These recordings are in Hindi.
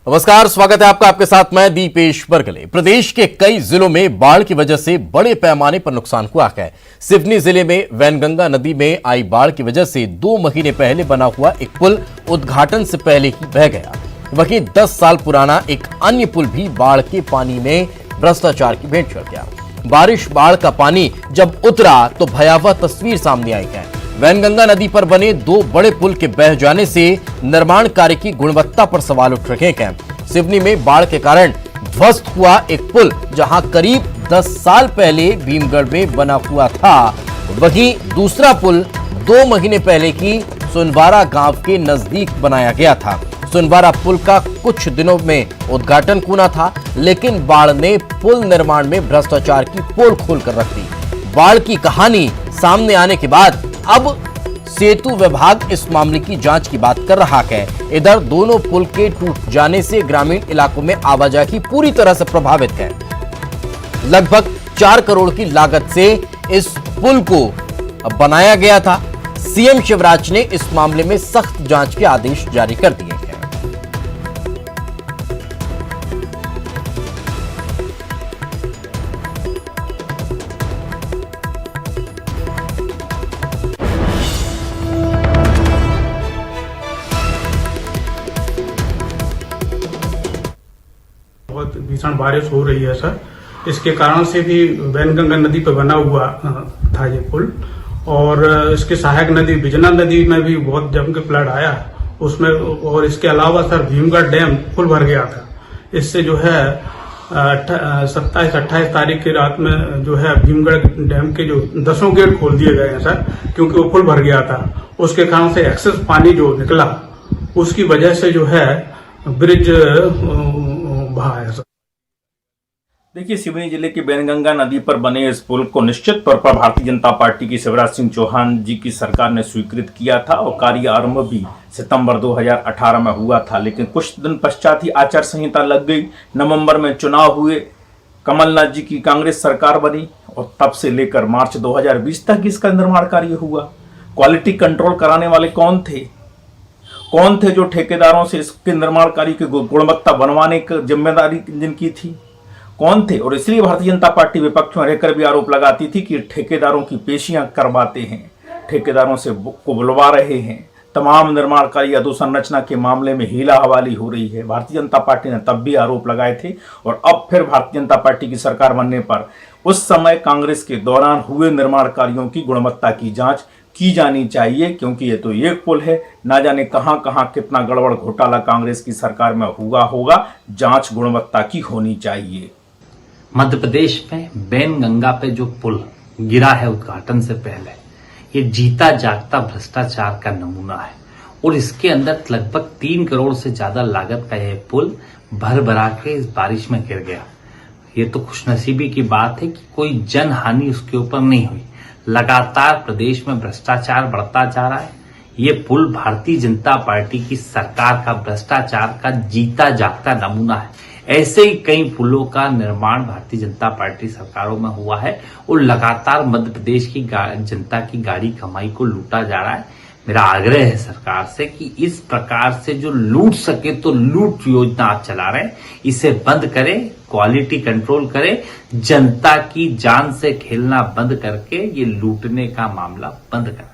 नमस्कार, स्वागत है आपका। आपके साथ मैं दीपेश बरगले। प्रदेश के कई जिलों में बाढ़ की वजह से बड़े पैमाने पर नुकसान हुआ है। सिवनी जिले में वैनगंगा नदी में आई बाढ़ की वजह से 2 महीने पहले बना हुआ एक पुल उद्घाटन से पहले ही बह गया। वहीं 10 साल पुराना एक अन्य पुल भी बाढ़ के पानी में भ्रष्टाचार की भेंट चढ़ गया। बाढ़ का पानी जब उतरा तो भयावह तस्वीर सामने आई है। वैनगंगा नदी पर बने 2 बड़े पुल के बह जाने से निर्माण कार्य की गुणवत्ता पर सवाल उठ रहे हैं। सिवनी में बाढ़ के कारण ध्वस्त हुआ एक पुल, जहां करीब 10 साल पहले भीमगढ़ में बना हुआ था, वहीं दूसरा पुल 2 महीने पहले की सुनवारा गांव के नजदीक बनाया गया था। सुनवारा पुल का कुछ दिनों में उद्घाटन होना था, लेकिन बाढ़ ने पुल निर्माण में भ्रष्टाचार की पोल खोलकर रख दी। बाढ़ की कहानी सामने आने के बाद अब सेतु विभाग इस मामले की जांच की बात कर रहा है। इधर दोनों पुल के टूट जाने से ग्रामीण इलाकों में आवाजाही पूरी तरह से प्रभावित है। लगभग 4 करोड़ की लागत से इस पुल को बनाया गया था। सीएम शिवराज ने इस मामले में सख्त जांच के आदेश जारी कर दिए हैं। बहुत भीषण बारिश हो रही है सर। इसके कारण से भी वैनगंगा नदी पर बना हुआ था ये पुल, और इसके सहायक नदी बिजना नदी में भी बहुत जम के फ्लड आया उसमें। और इसके अलावा सर भीमगढ़ डैम फुल भर गया था। इससे जो है 27-28 तारीख की रात में जो है भीमगढ़ डैम के जो 10 गेट खोल दिए गए हैं सर, क्योंकि वो फुल भर गया था। उसके कारण से एक्सेस पानी जो निकला, उसकी वजह से जो है ब्रिज बहा है सर। देखिए, सिवनी जिले की वैनगंगा नदी पर बने इस पुल को निश्चित तौर पर भारतीय जनता पार्टी की शिवराज सिंह चौहान जी की सरकार ने स्वीकृत किया था और कार्य आरंभ भी सितंबर 2018 में हुआ था। लेकिन कुछ दिन पश्चात ही आचार संहिता लग गई, नवंबर में चुनाव हुए, कमलनाथ जी की कांग्रेस सरकार बनी और तब से लेकर मार्च 2020 तक इसका निर्माण कार्य हुआ। क्वालिटी कंट्रोल कराने वाले कौन थे जो ठेकेदारों से इसके निर्माण कार्य की गुणवत्ता बनवाने की जिम्मेदारी जिनकी थी, कौन थे? और इसलिए भारतीय जनता पार्टी विपक्ष में रहकर भी आरोप लगाती थी कि ठेकेदारों की पेशियां करवाते हैं, ठेकेदारों से को बुलवा रहे हैं, तमाम निर्माण कार्य अधोसंरचना के मामले में हीला हवाली हो रही है। भारतीय जनता पार्टी ने तब भी आरोप लगाए थे और अब फिर भारतीय जनता पार्टी की सरकार बनने पर उस समय कांग्रेस के दौरान हुए निर्माण कार्यों की गुणवत्ता की जांच की जानी चाहिए, क्योंकि ये तो एक पुल है, ना जाने कहां कहां कितना गड़बड़ घोटाला कांग्रेस की सरकार में हुआ होगा। जांच गुणवत्ता की होनी चाहिए। मध्य प्रदेश में वैनगंगा पे जो पुल गिरा है उद्घाटन से पहले, ये जीता जागता भ्रष्टाचार का नमूना है। और इसके अंदर लगभग 3 करोड़ से ज्यादा लागत का यह पुल भर भरा के इस बारिश में गिर गया। ये तो खुशनसीबी की बात है कि कोई जन हानि उसके ऊपर नहीं हुई। लगातार प्रदेश में भ्रष्टाचार बढ़ता जा रहा है। ये पुल भारतीय जनता पार्टी की सरकार का भ्रष्टाचार का जीता जागता नमूना है। ऐसे ही कई पुलों का निर्माण भारतीय जनता पार्टी सरकारों में हुआ है और लगातार मध्य प्रदेश की जनता की गाड़ी कमाई को लूटा जा रहा है। मेरा आग्रह है सरकार से कि इस प्रकार से जो लूट सके तो लूट योजना आप चला रहे हैं, इसे बंद करें, क्वालिटी कंट्रोल करें, जनता की जान से खेलना बंद करके ये लूटने का मामला बंद करें।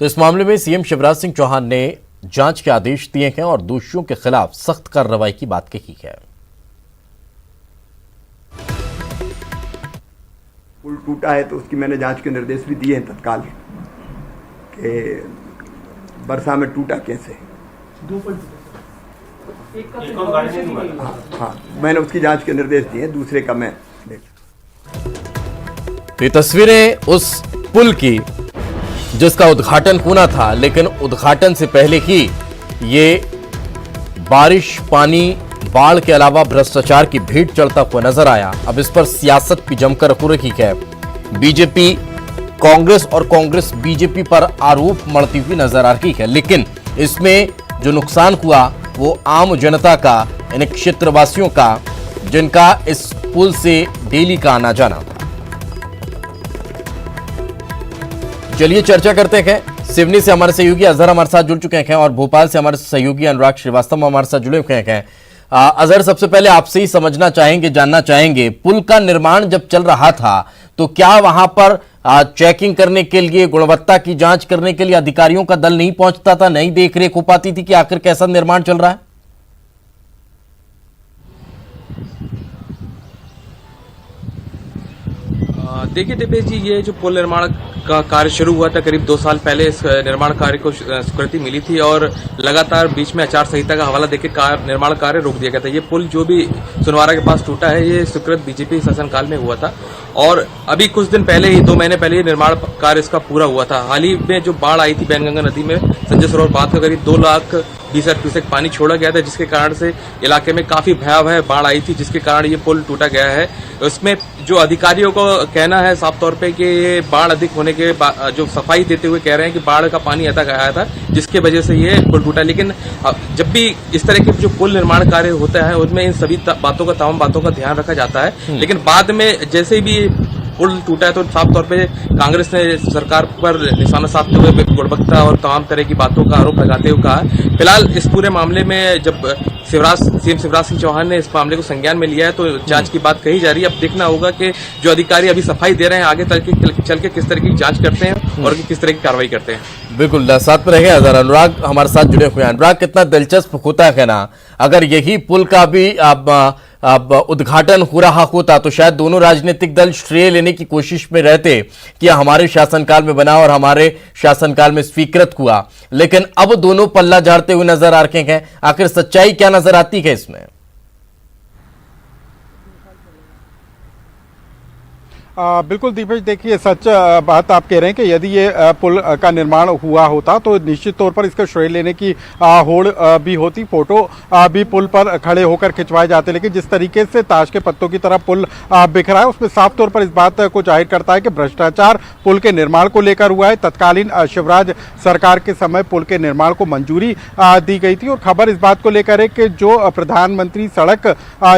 तो इस मामले में सीएम शिवराज सिंह चौहान ने जांच के आदेश दिए हैं और दोषियों के खिलाफ सख्त कार्रवाई की बात कही है। पुल टूटा है तो उसकी मैंने जांच के निर्देश भी दिए हैं तत्काल कि वर्षा में टूटा कैसे। हाँ, मैंने उसकी जांच के निर्देश दिए हैं, दूसरे का मैं तो ये तस्वीरें उस पुल की जिसका उद्घाटन होना था, लेकिन उद्घाटन से पहले ही ये बारिश, पानी, बाढ़ के अलावा भ्रष्टाचार की भेंट चढ़ता हुआ नजर आया। अब इस पर सियासत भी जमकर हो रही है। बीजेपी कांग्रेस और कांग्रेस बीजेपी पर आरोप मढ़ती हुई नजर आ रही है, लेकिन इसमें जो नुकसान हुआ वो आम जनता का, इन क्षेत्रवासियों का, जिनका इस पुल से डेली का आना जाना था। चलिए चर्चा करते हैं सिवनी से हमारे सहयोगी अजहर हमारे साथ जुड़ चुके हैं और भोपाल से हमारे सहयोगी अनुराग श्रीवास्तव हमारे साथ जुड़े हुए हैं। अजहर, सबसे पहले आपसे ही समझना चाहेंगे, जानना चाहेंगे, पुल का निर्माण जब चल रहा था तो क्या वहां पर चेकिंग करने के लिए, गुणवत्ता की जांच करने के लिए अधिकारियों का दल नहीं पहुंचता था, नहीं देखरेख हो पाती थी कि आखिर कैसा निर्माण चल रहा है? देखिए दिपेश जी, ये जो पुल निर्माण का कार्य शुरू हुआ था करीब 2 साल पहले, इस निर्माण कार्य को स्वीकृति मिली थी और लगातार बीच में आचार संहिता का हवाला देकर निर्माण कार्य रोक दिया गया था। ये पुल जो भी सुनवारा के पास टूटा है, ये स्वीकृत बीजेपी शासनकाल में हुआ था और अभी कुछ दिन पहले ही, 2 महीने पहले ही निर्माण कार्य इसका पूरा हुआ था। हाल ही में जो बाढ़ आई थी वैनगंगा नदी में, संजय सरोवर बांध का करीब 2,20,000 क्यूसेक पानी छोड़ा गया था, जिसके कारण से इलाके में काफी भयावह बाढ़ आई थी, जिसके कारण ये पुल टूटा गया है। उसमें जो अधिकारियों को कहना है साफ तौर पे कि ये बाढ़ अधिक होने के जो सफाई देते हुए कह रहे हैं कि बाढ़ का पानी अधिक आया था, जिसके वजह से ये पुल टूटा। लेकिन जब भी इस तरह के जो पुल निर्माण कार्य होता है, उसमें इन सभी बातों का, तमाम बातों का ध्यान रखा जाता है। लेकिन बाद में जैसे भी पुल टूटा है तो साफ तौर पे कांग्रेस ने सरकार पर निशाना साधते हुए गुणवत्ता और तमाम तरह की बातों का आरोप लगाते हुए कहा। फिलहाल इस पूरे मामले में जब सीएम शिवराज सिंह चौहान ने इस मामले को संज्ञान में लिया है तो जांच की बात कही जा रही है। अब देखना होगा कि जो अधिकारी अभी सफाई दे रहे हैं, आगे चल के किस तरह की जांच करते हैं और किस तरह की कार्रवाई करते हैं। बिल्कुल, साथ में रहेंगे अजहर। अनुराग हमारे साथ जुड़े हुए हैं। अनुराग, कितना दिलचस्प होता है कहना, अगर यही पुल का भी अब उद्घाटन हो रहा होता तो शायद दोनों राजनीतिक दल श्रेय लेने की कोशिश में रहते कि हमारे शासनकाल में बना और हमारे शासनकाल में स्वीकृत हुआ, लेकिन अब दोनों पल्ला झाड़ते हुए नजर आ रहे हैं। आखिर सच्चाई क्या नजर आती है इसमें? बिल्कुल दीपेश, देखिए सच बात आप कह रहे हैं कि यदि ये पुल का निर्माण हुआ होता तो निश्चित तौर पर इसका श्रेय लेने की होड़ भी होती, फोटो भी पुल पर खड़े होकर खिंचवाए जाते। लेकिन जिस तरीके से ताश के पत्तों की तरह पुल बिखरा है, उसमें साफ तौर पर इस बात को जाहिर करता है कि भ्रष्टाचार पुल के निर्माण को लेकर हुआ है। तत्कालीन शिवराज सरकार के समय पुल के निर्माण को मंजूरी दी गई थी और खबर इस बात को लेकर है कि जो प्रधानमंत्री सड़क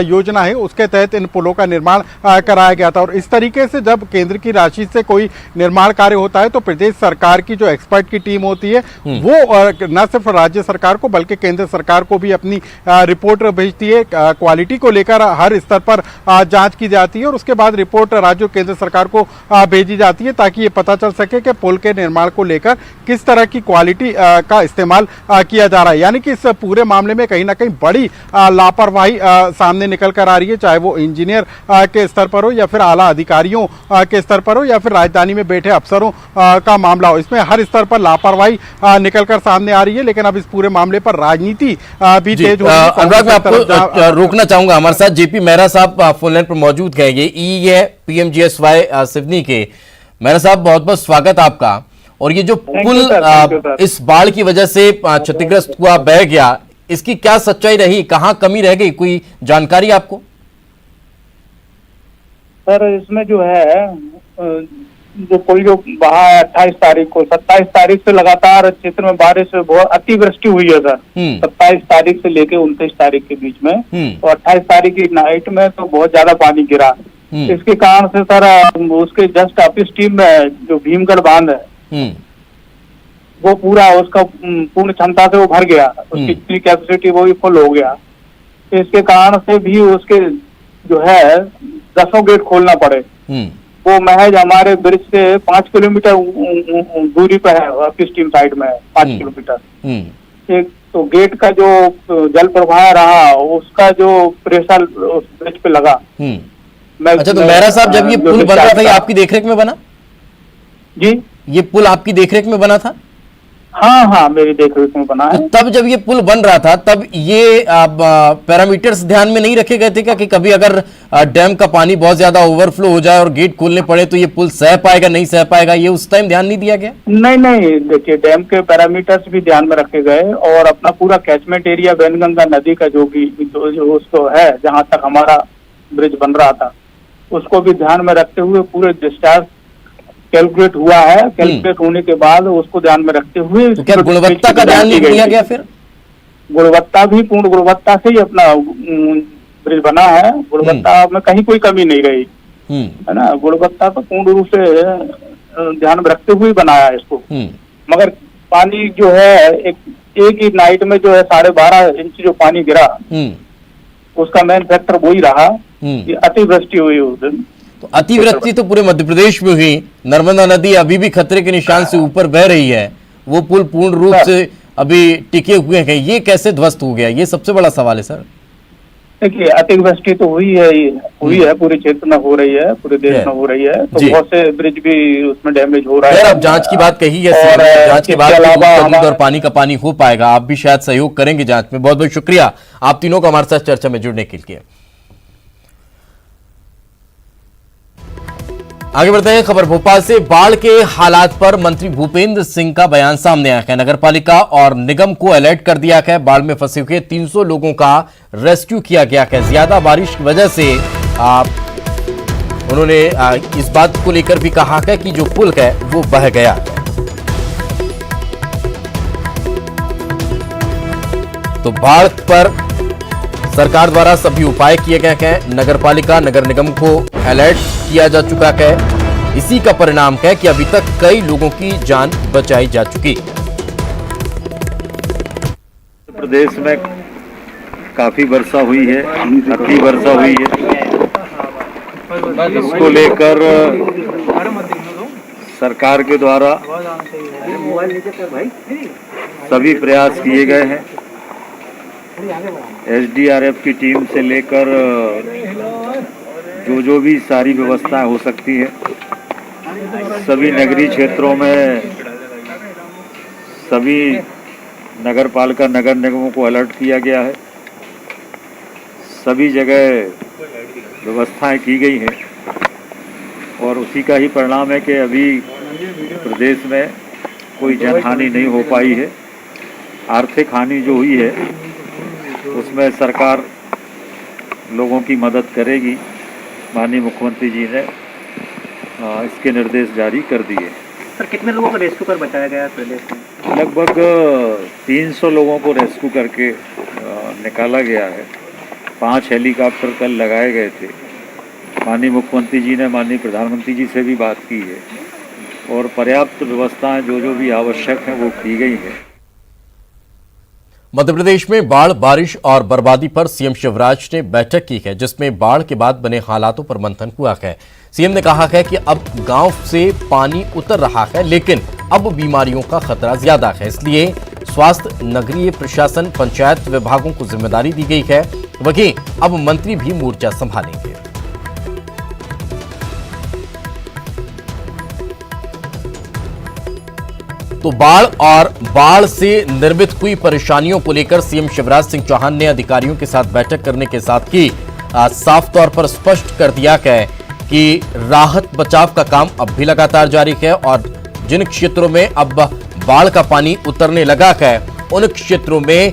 योजना है उसके तहत इन पुलों का निर्माण कराया गया था। और इस तरीके से जब केंद्र की राशि से कोई निर्माण कार्य होता है तो प्रदेश सरकार की जो एक्सपर्ट की टीम होती है वो न सिर्फ राज्य सरकार को बल्कि केंद्र सरकार को भी अपनी रिपोर्ट भेजती है। क्वालिटी को लेकर हर स्तर पर जांच की जाती है और उसके बाद रिपोर्ट राज्य और केंद्र सरकार को भेजी जाती है ताकि ये पता चल सके कि पुल के निर्माण को लेकर किस तरह की क्वालिटी का इस्तेमाल किया जा रहा है। यानी कि इस पूरे मामले में कहीं ना कहीं बड़ी लापरवाही सामने निकल कर आ रही है, चाहे वो इंजीनियर के स्तर पर हो या फिर आला अधिकारियों के स्तर पर हो या फिर राजधानी में बैठे अफसरों का मामला हो। इसमें हर स्तर पर लापरवाही निकलकर सामने आ रही है। लेकिन अब इस पूरे मामले पर राजनीति भी तेज हो रही है। अनुराग, मैं आपको रोकना चाहूंगा, हमारे साथ जेपी मेहरा साहब फोन लाइन पर मौजूद हैं। ये पीएमजीएसवाई सिवनी के। मेहरा साहब, बहुत बहुत स्वागत आपका। और ये जो पुल इस बाढ़ की वजह से क्षतिग्रस्त हुआ, बह गया, इसकी क्या सच्चाई रही, कहां कमी रह गई, कोई जानकारी आपको? सर, इसमें जो है जो पुल जो बहा है 28 तारीख को, 27 तारीख से लगातार क्षेत्र में बारिश बहुत अतिवृष्टि हुई है सर। 27 तारीख से लेके 29 तारीख के बीच में, और 28 तारीख की नाइट में तो बहुत ज्यादा पानी गिरा। इसके कारण से सर उसके जस्ट अपस्ट्रीम में जो भीमगढ़ बांध है वो पूरा उसका पूर्ण क्षमता से वो भर गया, उसकी जितनी कैपेसिटी वो भी फुल हो गया। इसके कारण से भी उसके जो है 10 गेट खोलना पड़े। वो महज हमारे ब्रिज से 5 किलोमीटर दूरी पर है, अपस्ट्रीम साइड में 5 किलोमीटर। एक तो गेट का जो जल प्रवाह रहा उसका जो प्रेशर उस ब्रिज पे लगा। अच्छा, तो मेहरा साहब, जब ये पुल बन रहा था, ये आपकी देखरेख में बना? जी, ये पुल आपकी देखरेख में बना था? हाँ, मेरी देखरेख में बना है। तो तब जब ये पुल बन रहा था तब ये पैरामीटर्स ध्यान में नहीं रखे गए थे क्या कि कभी अगर डैम का पानी बहुत ज्यादा ओवरफ्लो हो जाए और गेट खोलने पड़े तो ये पुल सह पाएगा, नहीं सह पाएगा, ये उस टाइम ध्यान नहीं दिया गया? नहीं, देखिए डैम के पैरामीटर्स भी ध्यान में रखे गए और अपना पूरा कैचमेंट एरिया वैनगंगा नदी का जो उसको है, जहाँ तक हमारा ब्रिज बन रहा था, उसको भी ध्यान में रखते हुए पूरे डिस्चार्ज कैलकुलेट हुआ है। कैलकुलेट होने के बाद उसको ध्यान में रखते हुए तो क्या गुणवत्ता का ध्यान नहीं दिया गया? फिर गुणवत्ता भी पूर्ण गुणवत्ता से ही अपना ब्रिज बना है। गुणवत्ता में कहीं कोई कमी नहीं रही है ना। गुणवत्ता तो पूर्ण रूप से ध्यान में रखते हुए बनाया है इसको। मगर पानी जो है एक ही नाइट में जो है 12.5 इंच जो पानी गिरा, उसका मेन फैक्टर वही रहा कि अतिवृष्टि हुई उस दिन। तो अतिवृष्टि तो पूरे मध्य प्रदेश में हुई। नर्मदा नदी अभी भी खतरे के निशान से ऊपर बह रही है, वो पुल पूर्ण रूप से अभी टिके हुए हैं, ये कैसे ध्वस्त हो गया? ये सबसे बड़ा सवाल है सर। देखिए, अतिवृष्टि तो हुई है पूरे क्षेत्र में हो रही है, पूरे देश में हो रही है, तो बहुत से ब्रिज भी उसमें डैमेज हो रहा है। अब जांच की बात कही है, जांच के बाद दूध और पानी का पानी हो पाएगा। आप भी शायद सहयोग करेंगे जांच में। बहुत बहुत शुक्रिया आप तीनों का हमारे साथ चर्चा में जुड़ने के लिए। आगे बढ़ते हैं खबर भोपाल से। बाढ़ के हालात पर मंत्री भूपेंद्र सिंह का बयान सामने आया है। नगरपालिका और निगम को अलर्ट कर दिया है। बाढ़ में फंसे हुए 300 लोगों का रेस्क्यू किया गया है। ज्यादा बारिश की वजह से उन्होंने इस बात को लेकर भी कहा है कि जो पुल है वो बह गया। तो बाढ़ पर सरकार द्वारा सभी उपाय किए गए हैं। नगरपालिका नगर निगम को अलर्ट किया जा चुका है। इसी का परिणाम है कि अभी तक कई लोगों की जान बचाई जा चुकी। प्रदेश में काफी वर्षा हुई है, अति वर्षा हुई है। इसको लेकर सरकार के द्वारा सभी प्रयास किए गए हैं। SDRF की टीम से लेकर जो भी सारी व्यवस्थाएं हो सकती है, सभी नगरीय क्षेत्रों में सभी नगर पालिका नगर निगमों को अलर्ट किया गया है। सभी जगह व्यवस्थाएं की गई हैं और उसी का ही परिणाम है कि अभी प्रदेश में कोई जनहानि नहीं हो पाई है। आर्थिक हानि जो हुई है उसमें सरकार लोगों की मदद करेगी। माननीय मुख्यमंत्री जी ने इसके निर्देश जारी कर दिए। सर, कितने लोगों को रेस्क्यू कर बचाया गया प्रदेश में? लगभग 300 लोगों को रेस्क्यू करके निकाला गया है। 5 हेलीकॉप्टर कल लगाए गए थे। माननीय मुख्यमंत्री जी ने माननीय प्रधानमंत्री जी से भी बात की है और पर्याप्त व्यवस्थाएं जो भी आवश्यक हैं वो की गई हैं। मध्य प्रदेश में बाढ़, बारिश और बर्बादी पर सीएम शिवराज ने बैठक की है, जिसमें बाढ़ के बाद बने हालातों पर मंथन हुआ है। सीएम ने कहा है कि अब गांव से पानी उतर रहा है, लेकिन अब बीमारियों का खतरा ज्यादा है। इसलिए स्वास्थ्य, नगरीय प्रशासन, पंचायत विभागों को जिम्मेदारी दी गई है। वहीं अब मंत्री भी मोर्चा संभालेंगे। तो बाढ़ और बाढ़ से निर्मित हुई परेशानियों को लेकर सीएम शिवराज सिंह चौहान ने अधिकारियों के साथ बैठक करने के साथ ही साफ तौर पर स्पष्ट कर दिया है कि राहत बचाव का काम अब भी लगातार जारी है और जिन क्षेत्रों में अब बाढ़ का पानी उतरने लगा है उन क्षेत्रों में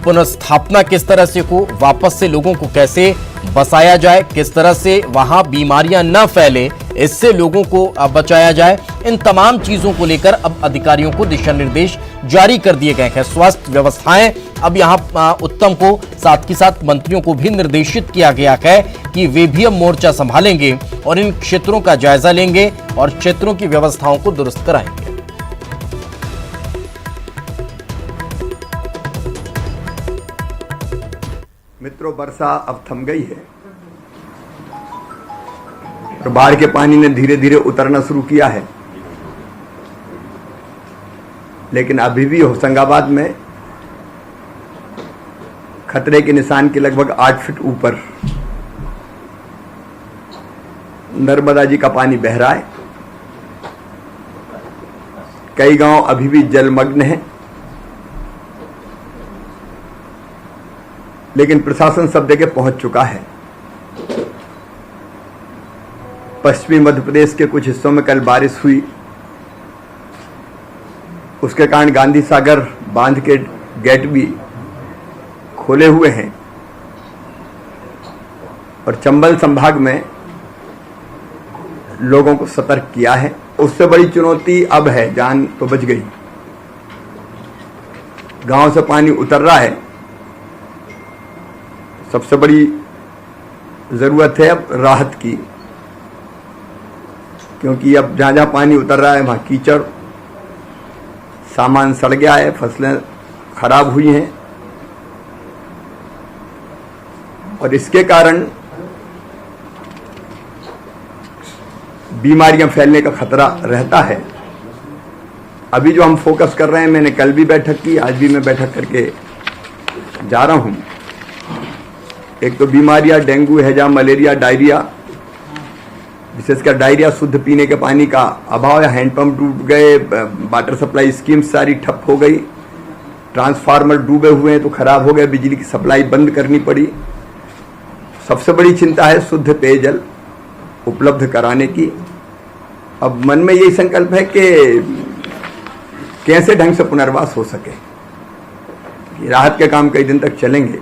पुनर्स्थापना किस तरह से हो, वापस से लोगों को कैसे बसाया जाए, किस तरह से वहां बीमारियां न फैले, इससे लोगों को बचाया जाए, इन तमाम चीजों को लेकर अब अधिकारियों को दिशा निर्देश जारी कर दिए गए हैं। स्वास्थ्य व्यवस्थाएं अब यहां उत्तम को साथ ही साथ मंत्रियों को भी निर्देशित किया गया है कि वे भी अब मोर्चा संभालेंगे और इन क्षेत्रों का जायजा लेंगे और क्षेत्रों की व्यवस्थाओं को दुरुस्त कराएंगे। मित्रों, वर्षा अब थम गई है और बाढ़ के पानी ने धीरे धीरे उतरना शुरू किया है, लेकिन अभी भी होशंगाबाद में खतरे के निशान के लगभग 8 फीट ऊपर नर्मदा जी का पानी बह रहा है। कई गांव अभी भी जलमग्न हैं, लेकिन प्रशासन सब जगह पहुंच चुका है। पश्चिमी मध्य प्रदेश के कुछ हिस्सों में कल बारिश हुई, उसके कारण गांधी सागर बांध के गेट भी खोले हुए हैं और चंबल संभाग में लोगों को सतर्क किया है। उससे बड़ी चुनौती अब है, जान तो बच गई, गांव से पानी उतर रहा है। सबसे बड़ी जरूरत है अब राहत की, क्योंकि अब जहां जहां पानी उतर रहा है वहां कीचड़, सामान सड़ गया है, फसलें खराब हुई हैं और इसके कारण बीमारियां फैलने का खतरा रहता है। अभी जो हम फोकस कर रहे हैं, मैंने कल भी बैठक की, आज भी मैं बैठक करके जा रहा हूं। एक तो बीमारियां डेंगू, हैजा, मलेरिया, डायरिया, विशेषकर डायरिया, शुद्ध पीने के पानी का अभाव है, हैंडपंप डूब गए, वाटर सप्लाई स्कीम सारी ठप हो गई, ट्रांसफार्मर डूबे हुए हैं तो खराब हो गए, बिजली की सप्लाई बंद करनी पड़ी। सबसे बड़ी चिंता है शुद्ध पेयजल उपलब्ध कराने की। अब मन में यही संकल्प है कि कैसे ढंग से पुनर्वास हो सके। राहत के काम कई दिन तक चलेंगे,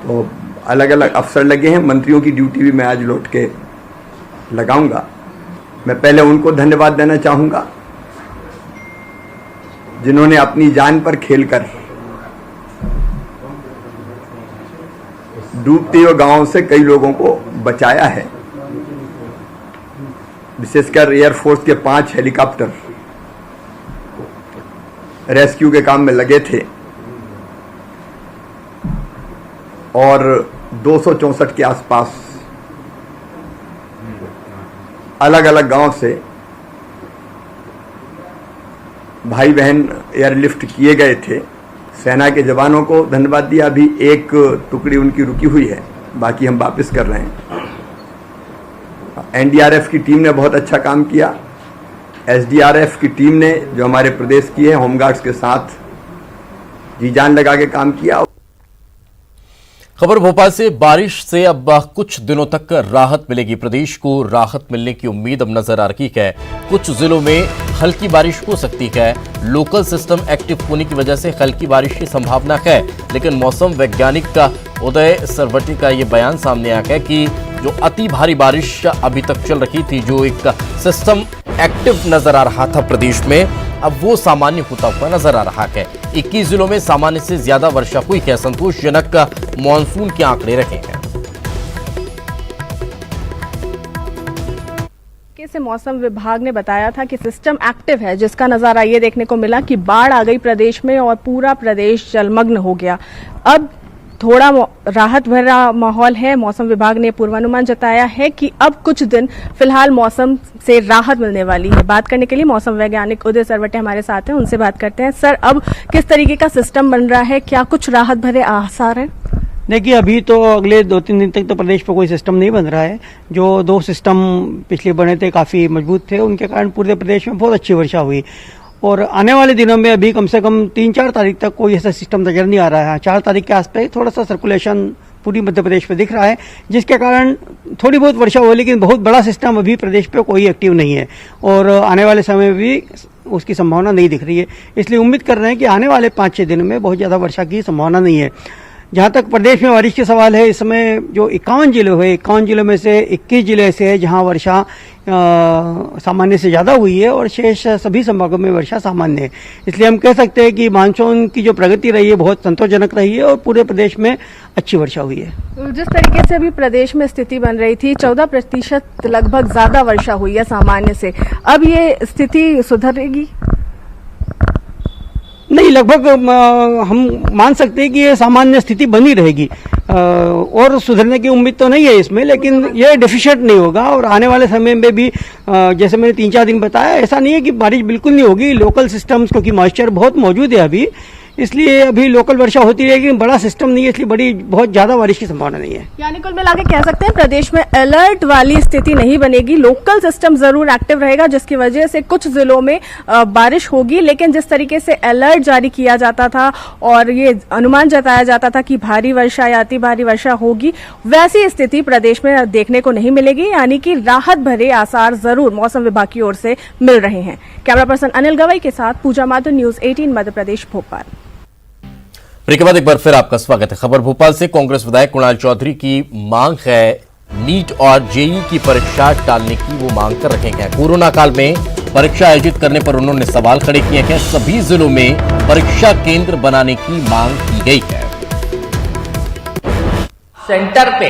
तो अलग अलग अफसर लगे हैं, मंत्रियों की ड्यूटी भी मैं आज लौट के लगाऊंगा। मैं पहले उनको धन्यवाद देना चाहूंगा जिन्होंने अपनी जान पर खेलकर डूबते हुए गांव से कई लोगों को बचाया है। विशेषकर एयरफोर्स के 5 हेलीकॉप्टर रेस्क्यू के काम में लगे थे और 264 के आसपास अलग अलग गांव से भाई बहन एयरलिफ्ट किए गए थे। सेना के जवानों को धन्यवाद दिया। अभी एक टुकड़ी उनकी रुकी हुई है, बाकी हम वापस कर रहे हैं। एनडीआरएफ की टीम ने बहुत अच्छा काम किया। एसडीआरएफ की टीम ने, जो हमारे प्रदेश की है, होमगार्ड्स के साथ जी जान लगा के काम किया। खबर भोपाल से। बारिश से अब कुछ दिनों तक राहत मिलेगी। प्रदेश को राहत मिलने की उम्मीद अब नजर आ रही है। कुछ जिलों में हल्की बारिश हो सकती है। लोकल सिस्टम एक्टिव होने की वजह से हल्की बारिश की संभावना है, लेकिन मौसम वैज्ञानिक का उदय सरवटी का यह बयान सामने आया है कि जो अति भारी बारिश अभी तक चल रही थी, जो एक सिस्टम एक्टिव नजर आ रहा था प्रदेश में, अब वो सामान्य होता हुआ नजर आ रहा है। 21 जिलों में सामान्य से ज्यादा वर्षा हुई है। संतोषजनक मॉनसून के आंकड़े रखे हैं। से मौसम विभाग ने बताया था कि सिस्टम एक्टिव है, जिसका नजारा ये देखने को मिला कि बाढ़ आ गई प्रदेश में और पूरा प्रदेश जलमग्न हो गया। अब थोड़ा राहत भरा माहौल है। मौसम विभाग ने पूर्वानुमान जताया है कि अब कुछ दिन फिलहाल मौसम से राहत मिलने वाली है। बात करने के लिए मौसम वैज्ञानिक उदय सरवटे हमारे साथ हैं, उनसे बात करते हैं। सर, अब किस तरीके का सिस्टम बन रहा है, क्या कुछ राहत भरे आसार हैं? देखिए, अभी तो अगले 2-3 दिन तक तो प्रदेश पर कोई सिस्टम नहीं बन रहा है। जो 2 सिस्टम पिछले बने थे काफी मजबूत थे, उनके कारण पूरे प्रदेश में बहुत अच्छी वर्षा हुई। और आने वाले दिनों में अभी कम से कम 3-4 तारीख तक कोई ऐसा सिस्टम नजर नहीं आ रहा है। 4 तारीख के आसपास थोड़ा सा सर्कुलेशन पूरी मध्य प्रदेश में दिख रहा है, जिसके कारण थोड़ी बहुत वर्षा हो, लेकिन बहुत बड़ा सिस्टम अभी प्रदेश पे कोई एक्टिव नहीं है और आने वाले समय में भी उसकी संभावना नहीं दिख रही है। इसलिए उम्मीद कर रहे हैं कि आने वाले 5-6 दिनों में बहुत ज्यादा वर्षा की संभावना नहीं है। जहां तक प्रदेश में बारिश के सवाल है, इस समय जो 51 जिले हुए, 51 जिलों में से 21 जिले ऐसे हैं जहां वर्षा सामान्य से ज्यादा हुई है और शेष सभी संभागों में वर्षा सामान्य है। इसलिए हम कह सकते हैं कि मानसून की जो प्रगति रही है बहुत संतोषजनक रही है और पूरे प्रदेश में अच्छी वर्षा हुई है। जिस तरीके से अभी प्रदेश में स्थिति बन रही थी, 14% लगभग ज्यादा वर्षा हुई है सामान्य से, अब ये स्थिति सुधरेगी? नहीं, लगभग हम मान सकते हैं कि ये सामान्य स्थिति बनी रहेगी और सुधरने की उम्मीद तो नहीं है इसमें, लेकिन ये डेफिशिएंट नहीं होगा। और आने वाले समय में भी जैसे मैंने 3-4 दिन बताया, ऐसा नहीं है कि बारिश बिल्कुल नहीं होगी। लोकल सिस्टम्स, क्योंकि मॉइस्चर बहुत मौजूद है अभी, इसलिए अभी लोकल वर्षा होती रहेगी, लेकिन बड़ा सिस्टम नहीं है, इसलिए बहुत ज्यादा बारिश की संभावना नहीं है। यानी कुल मिला के कह सकते हैं प्रदेश में अलर्ट वाली स्थिति नहीं बनेगी। लोकल सिस्टम जरूर एक्टिव रहेगा, जिसकी वजह से कुछ जिलों में बारिश होगी, लेकिन जिस तरीके से अलर्ट जारी किया जाता था और ये अनुमान जताया जाता था कि भारी वर्षा या अति भारी वर्षा होगी, वैसी स्थिति प्रदेश में देखने को नहीं मिलेगी। यानी कि राहत भरे आसार जरूर मौसम विभाग की ओर से मिल रहे हैं। कैमरा पर्सन अनिल गवई के साथ पूजा माधुर, न्यूज 18 मध्य प्रदेश, भोपाल। ब्रेक के बाद एक बार फिर आपका स्वागत है। खबर भोपाल से। कांग्रेस विधायक कुणाल चौधरी की मांग है नीट और जेईई की परीक्षा टालने की, वो मांग कर रहे हैं। कोरोना काल में परीक्षा आयोजित करने पर उन्होंने सवाल खड़े किए हैं। सभी जिलों में परीक्षा केंद्र बनाने की मांग की गई है। सेंटर पे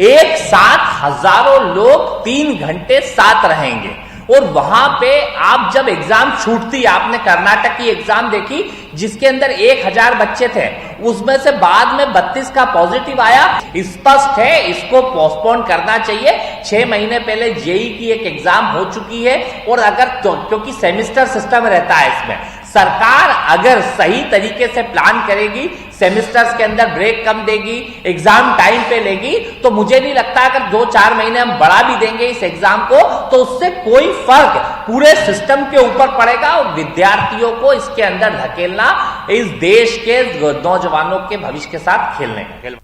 एक साथ हजारों लोग 3 घंटे साथ रहेंगे। और वहां पे आप जब एग्जाम छूटती, आपने कर्नाटक की एग्जाम देखी जिसके अंदर 1000 बच्चे थे, उसमें से बाद में 32 का पॉजिटिव आया। स्पष्ट है इसको पोस्टपोन करना चाहिए। 6 महीने पहले जेई की एक एग्जाम हो चुकी है और अगर क्योंकि सेमिस्टर सिस्टम रहता है इसमें, सरकार अगर सही तरीके से प्लान करेगी, सेमिस्टर्स के अंदर ब्रेक कम देगी, एग्जाम टाइम पे लेगी, तो मुझे नहीं लगता अगर 2-4 महीने हम बढ़ा भी देंगे इस एग्जाम को तो उससे कोई फर्क पूरे सिस्टम के ऊपर पड़ेगा। और विद्यार्थियों को इसके अंदर धकेलना इस देश के नौजवानों के भविष्य के साथ खेलने का।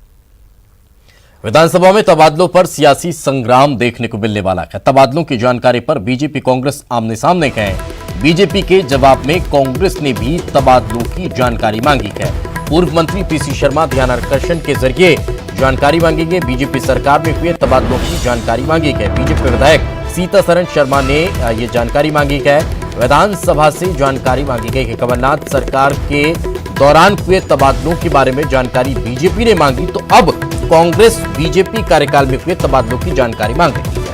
विधानसभा में तबादलों पर सियासी संग्राम देखने को मिलने वाला है। तबादलों की जानकारी पर बीजेपी कांग्रेस आमने सामने है। बीजेपी के जवाब में कांग्रेस ने भी तबादलों की जानकारी मांगी है। पूर्व मंत्री पीसी शर्मा ध्यानाकर्षण के जरिए जानकारी मांगेंगे। बीजेपी सरकार में हुए तबादलों की जानकारी मांगी है। बीजेपी विधायक सीतासरण शर्मा ने ये जानकारी मांगी है। विधानसभा से जानकारी मांगी गई है। कमलनाथ सरकार के दौरान हुए तबादलों के बारे में जानकारी बीजेपी ने मांगी, तो अब कांग्रेस बीजेपी कार्यकाल में हुए तबादलों की जानकारी मांग रही है।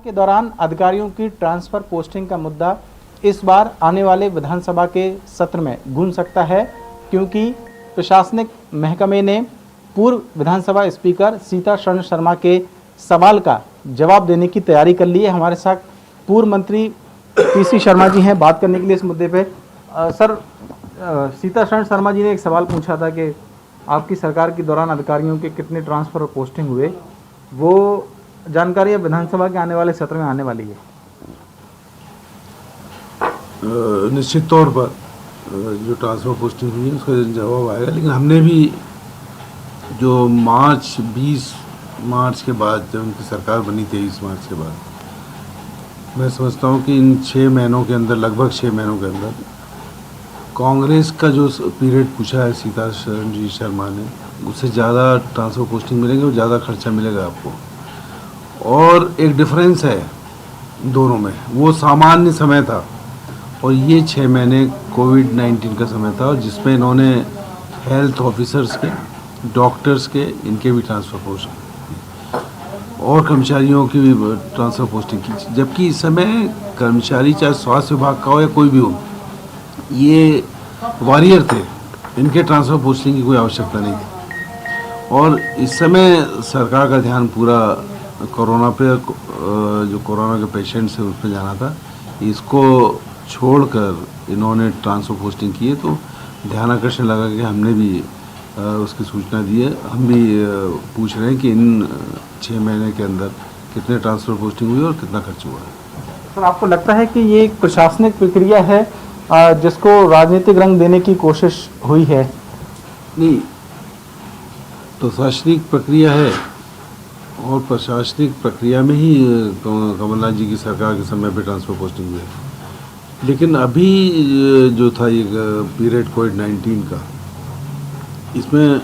के दौरान अधिकारियों की ट्रांसफर पोस्टिंग का मुद्दा इस बार आने वाले विधानसभा के सत्र में गूंज सकता है, क्योंकि प्रशासनिक महकमे ने पूर्व विधानसभा स्पीकर सीतासरण शर्मा के सवाल का जवाब देने की तैयारी कर ली है। हमारे साथ पूर्व मंत्री पीसी शर्मा जी हैं बात करने के लिए इस मुद्दे पे। सर, सीतासरण शर्मा जी ने एक सवाल पूछा था कि आपकी सरकार के दौरान अधिकारियों के कितने ट्रांसफर और पोस्टिंग हुए, वो जानकारी अब विधानसभा के आने वाले सत्र में आने वाली है। निश्चित तौर पर जो ट्रांसफर पोस्टिंग हुई है उसका जवाब आएगा, लेकिन हमने भी जो 20 मार्च के बाद जब उनकी सरकार बनी 23 मार्च के बाद, मैं समझता हूँ कि इन 6 महीनों के अंदर, लगभग 6 महीनों के अंदर कांग्रेस का जो पीरियड पूछा है सीतासरण जी शर्मा ने, उससे ज़्यादा ट्रांसफर पोस्टिंग मिलेंगे और ज़्यादा खर्चा मिलेगा आपको। और एक डिफरेंस है दोनों में, वो सामान्य समय था और ये 6 महीने कोविड-19 का समय था, जिसमें इन्होंने हेल्थ ऑफिसर्स के, डॉक्टर्स के, इनके भी ट्रांसफ़र पोस्टिंग और कर्मचारियों की भी ट्रांसफ़र पोस्टिंग की। जबकि इस समय कर्मचारी चाहे स्वास्थ्य विभाग का हो या कोई भी हो, ये वॉरियर थे, इनके ट्रांसफ़र पोस्टिंग की कोई आवश्यकता नहीं थी। और इस समय सरकार का ध्यान पूरा कोरोना पे, जो कोरोना के पेशेंट्स हैं उस पर जाना था। इसको छोड़कर इन्होंने ट्रांसफर पोस्टिंग की है, तो ध्यान आकर्षण लगा कि हमने भी उसकी सूचना दी है। हम भी पूछ रहे हैं कि इन 6 महीने के अंदर कितने ट्रांसफर पोस्टिंग हुई और कितना खर्च हुआ है। सर, आपको लगता है कि ये एक प्रशासनिक प्रक्रिया है जिसको राजनीतिक रंग देने की कोशिश हुई है? नहीं, प्रशासनिक प्रक्रिया है और प्रशासनिक प्रक्रिया में ही कमलनाथ जी की सरकार के समय पे ट्रांसफर पोस्टिंग हुई है। लेकिन अभी जो था ये पीरियड कोविड-19 का, इसमें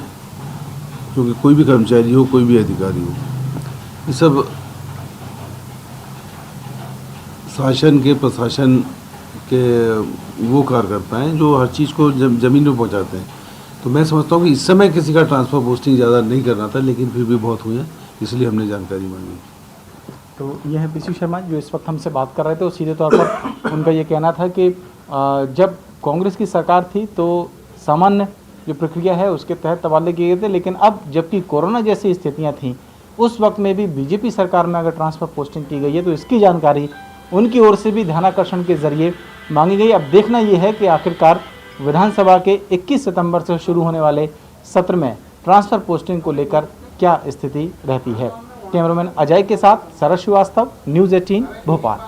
क्योंकि कोई भी कर्मचारी हो, कोई भी अधिकारी हो, ये सब शासन के, प्रशासन के वो कार्यकर्ता हैं जो हर चीज़ को ज़मीन में पहुंचाते हैं। तो मैं समझता हूँ कि इस समय किसी का ट्रांसफ़र पोस्टिंग ज़्यादा नहीं करना था, लेकिन फिर भी बहुत हुए हैं, इसलिए हमने जानकारी मांगी। तो यह है पीसी शर्मा जो इस वक्त हमसे बात कर रहे थे, और सीधे तौर पर उनका ये कहना था कि जब कांग्रेस की सरकार थी तो सामान्य जो प्रक्रिया है उसके तहत तबादले किए गए थे, लेकिन अब जबकि कोरोना जैसी स्थितियां थीं, उस वक्त में भी बीजेपी सरकार में अगर ट्रांसफ़र पोस्टिंग की गई है तो इसकी जानकारी उनकी ओर से भी ध्यानाकर्षण के जरिए मांगी गई। अब देखना यह है कि आखिरकार विधानसभा के 21 सितंबर से शुरू होने वाले सत्र में ट्रांसफ़र पोस्टिंग को लेकर क्या स्थिति रहती है। कैमरामैन अजय के साथ शरद श्रीवास्तव, न्यूज़ 18 भोपाल।